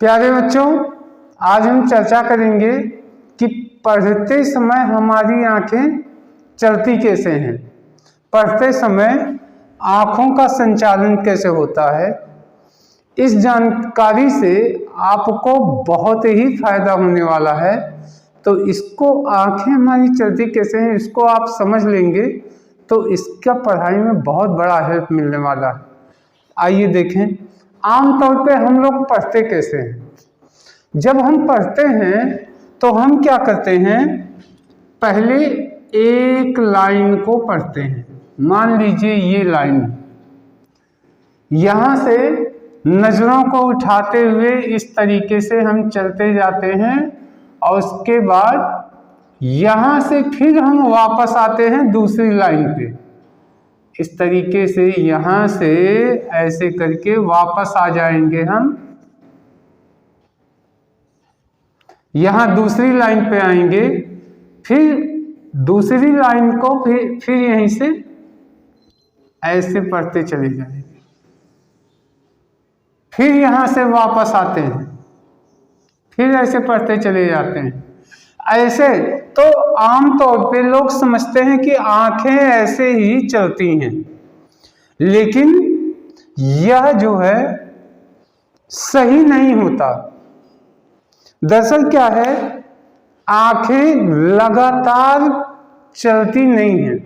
प्यारे बच्चों, आज हम चर्चा करेंगे कि पढ़ते समय हमारी आंखें चलती कैसे हैं। पढ़ते समय आंखों का संचालन कैसे होता है। इस जानकारी से आपको बहुत ही फायदा होने वाला है। तो इसको आंखें हमारी चलती कैसे हैं इसको आप समझ लेंगे तो इसका पढ़ाई में बहुत बड़ा हेल्प मिलने वाला है। आइए देखें, आमतौर पे हम लोग पढ़ते कैसे हैं। जब हम पढ़ते हैं तो हम क्या करते हैं, पहले एक लाइन को पढ़ते हैं। मान लीजिए ये लाइन, यहाँ से नजरों को उठाते हुए इस तरीके से हम चलते जाते हैं और उसके बाद यहाँ से फिर हम वापस आते हैं दूसरी लाइन पे। इस तरीके से यहाँ से ऐसे करके वापस आ जाएंगे हम, यहाँ दूसरी लाइन पे आएंगे, फिर दूसरी लाइन को फिर यहीं से ऐसे पढ़ते चले जाएंगे, फिर यहाँ से वापस आते हैं, फिर ऐसे पढ़ते चले जाते हैं। ऐसे तो आमतौर पे लोग समझते हैं कि आंखें ऐसे ही चलती हैं, लेकिन यह जो है सही नहीं होता। दरअसल क्या है, आंखें लगातार चलती नहीं हैं।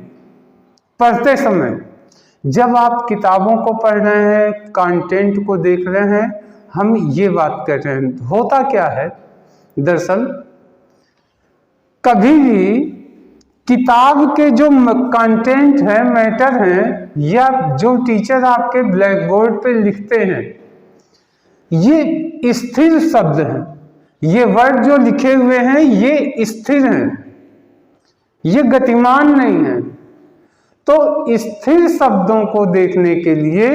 पढ़ते समय जब आप किताबों को पढ़ रहे हैं, कंटेंट को देख रहे हैं, हम ये बात कर रहे हैं, होता क्या है दरअसल कभी भी किताब के जो कंटेंट है, मैटर हैं, या जो टीचर आपके ब्लैक बोर्ड पे लिखते हैं, ये स्थिर शब्द हैं। ये वर्ड जो लिखे हुए हैं ये स्थिर हैं, ये गतिमान नहीं है। तो स्थिर शब्दों को देखने के लिए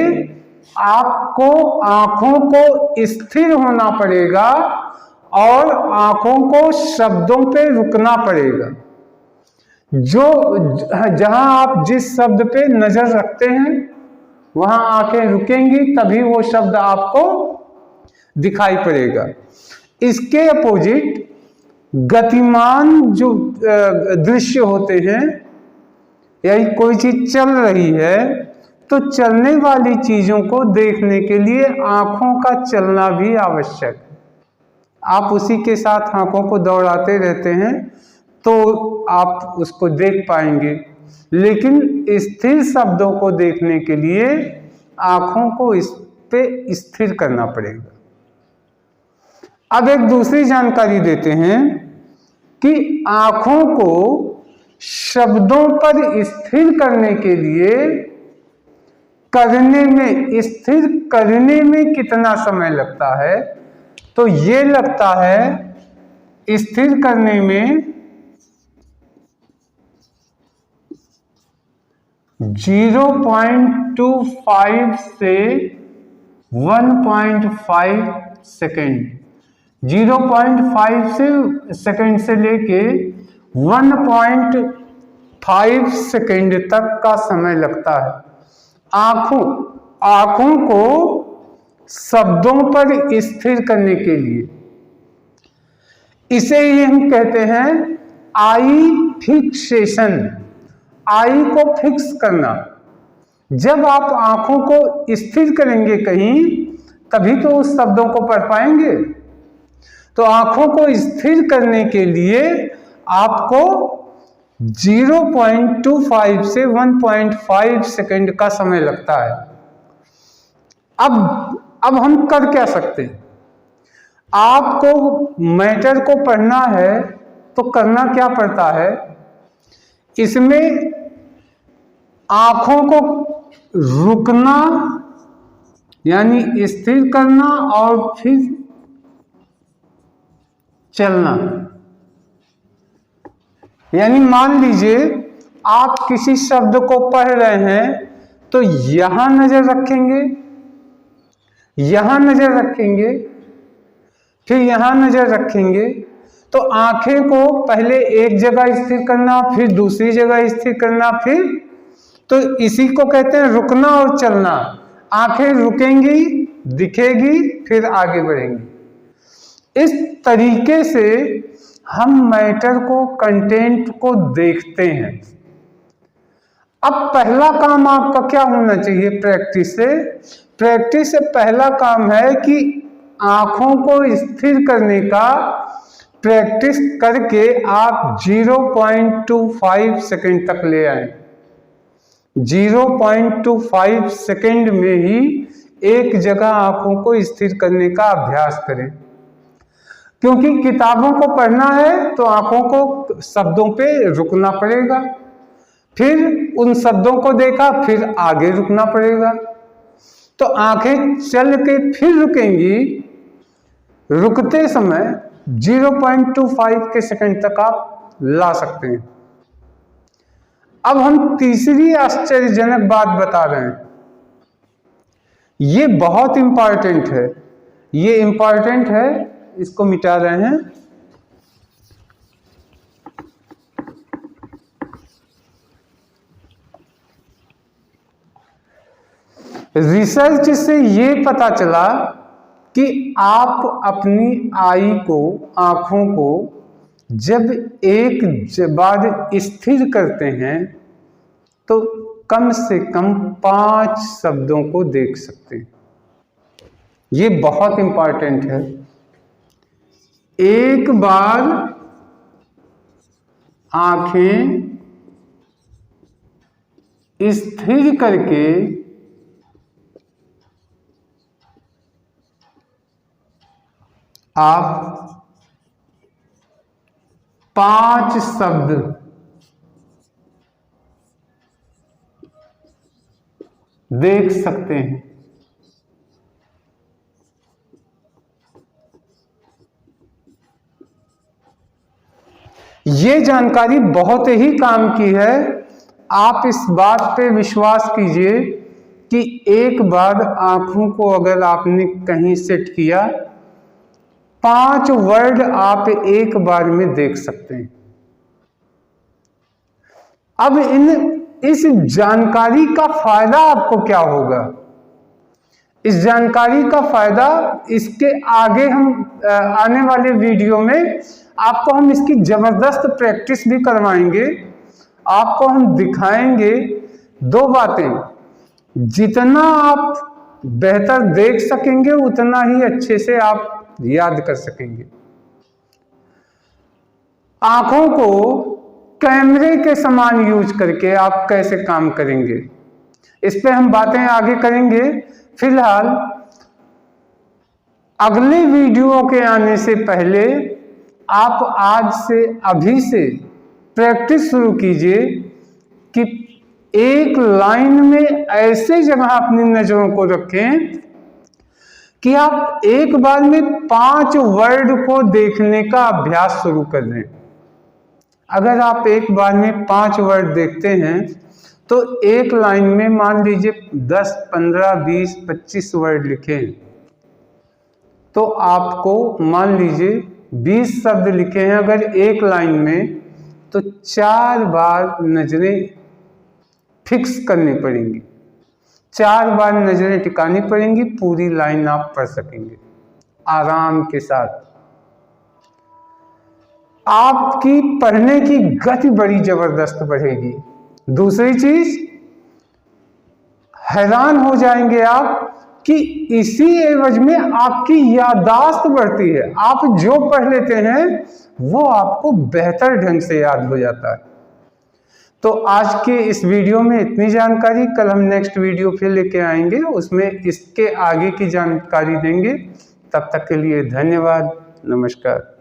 आपको आंखों को स्थिर होना पड़ेगा और आंखों को शब्दों पे रुकना पड़ेगा। जहां आप जिस शब्द पे नजर रखते हैं वहां आंखें रुकेंगी, तभी वो शब्द आपको दिखाई पड़ेगा। इसके अपोजिट गतिमान जो दृश्य होते हैं, यानी कोई चीज चल रही है तो चलने वाली चीजों को देखने के लिए आंखों का चलना भी आवश्यक है। आप उसी के साथ आंखों को दौड़ाते रहते हैं तो आप उसको देख पाएंगे, लेकिन स्थिर शब्दों को देखने के लिए आंखों को इस पे स्थिर करना पड़ेगा। अब एक दूसरी जानकारी देते हैं कि आंखों को शब्दों पर स्थिर करने के लिए स्थिर करने में कितना समय लगता है। तो ये लगता है स्थिर करने में 0.25 से 1.5 सेकेंड, 0.5 सेकेंड से लेके 1.5 सेकेंड तक का समय लगता है आंखों को शब्दों पर स्थिर करने के लिए। इसे ही हम कहते हैं आई फिक्सेशन, आई को फिक्स करना। जब आप आंखों को स्थिर करेंगे कहीं, तभी तो उस शब्दों को पढ़ पाएंगे। तो आंखों को स्थिर करने के लिए आपको 0.25 से 1.5 सेकेंड का समय लगता है। अब हम कर क्या सकते हैं, आपको मैटर को पढ़ना है तो करना क्या पड़ता है, इसमें आंखों को रुकना यानी स्थिर करना और फिर चलना। यानी मान लीजिए आप किसी शब्द को पढ़ रहे हैं तो यहां नजर रखेंगे, यहां नजर रखेंगे, फिर यहां नजर रखेंगे। तो आंखें को पहले एक जगह स्थिर करना, फिर दूसरी जगह स्थिर करना, फिर तो इसी को कहते हैं रुकना और चलना। आंखें रुकेंगी, दिखेगी, फिर आगे बढ़ेंगी। इस तरीके से हम मैटर को, कंटेंट को देखते हैं। अब पहला काम आपका क्या होना चाहिए प्रैक्टिस से? प्रैक्टिस से पहला काम है कि आंखों को स्थिर करने का प्रैक्टिस करके आप 0.25 सेकंड तक ले आए। 0.25 सेकंड में ही एक जगह आंखों को स्थिर करने का अभ्यास करें, क्योंकि किताबों को पढ़ना है तो आंखों को शब्दों पे रुकना पड़ेगा, फिर उन शब्दों को देखा, फिर आगे रुकना पड़ेगा। तो आंखें चल के फिर रुकेंगी, रुकते समय 0.25 के सेकंड तक आप ला सकते हैं। अब हम तीसरी आश्चर्यजनक बात बता रहे हैं, ये बहुत इंपॉर्टेंट है, ये इंपॉर्टेंट है, इसको मिटा रहे हैं। रिसर्च से ये पता चला कि आप अपनी आई को, आंखों को जब एक बार स्थिर करते हैं तो कम से कम 5 शब्दों को देख सकते हैं। ये बहुत इंपॉर्टेंट है। एक बार आंखें स्थिर करके आप 5 शब्द देख सकते हैं। ये जानकारी बहुत ही काम की है। आप इस बात पे विश्वास कीजिए कि एक बार आंखों को अगर आपने कहीं सेट किया, 5 वर्ड आप एक बार में देख सकते हैं। अब इस जानकारी का फायदा आपको क्या होगा? इस जानकारी का फायदा इसके आगे हम आने वाले वीडियो में आपको हम इसकी जबरदस्त प्रैक्टिस भी करवाएंगे। आपको हम दिखाएंगे 2 बातें, जितना आप बेहतर देख सकेंगे उतना ही अच्छे से आप याद कर सकेंगे। आंखों को कैमरे के समान यूज करके आप कैसे काम करेंगे, इस पे हम बातें आगे करेंगे। फिलहाल अगले वीडियो के आने से पहले आप आज से, अभी से प्रैक्टिस शुरू कीजिए कि एक लाइन में ऐसे जगह अपनी नजरों को रखें कि आप एक बार में 5 वर्ड को देखने का अभ्यास शुरू कर दें। अगर आप एक बार में 5 वर्ड देखते हैं तो एक लाइन में मान लीजिए 10, 15, 20, 25 वर्ड लिखें, तो आपको मान लीजिए 20 शब्द लिखे हैं अगर एक लाइन में, तो 4 बार नजरें फिक्स करनी पड़ेंगी, 4 बार नजरें टिकानी पड़ेंगी, पूरी लाइन आप पढ़ सकेंगे आराम के साथ। आपकी पढ़ने की गति बड़ी जबरदस्त बढ़ेगी। दूसरी चीज, हैरान हो जाएंगे आप कि इसी एवज में आपकी याददाश्त बढ़ती है। आप जो पढ़ लेते हैं वो आपको बेहतर ढंग से याद हो जाता है। तो आज के इस वीडियो में इतनी जानकारी, कल हम नेक्स्ट वीडियो फिर लेके आएंगे, उसमें इसके आगे की जानकारी देंगे। तब तक के लिए धन्यवाद, नमस्कार।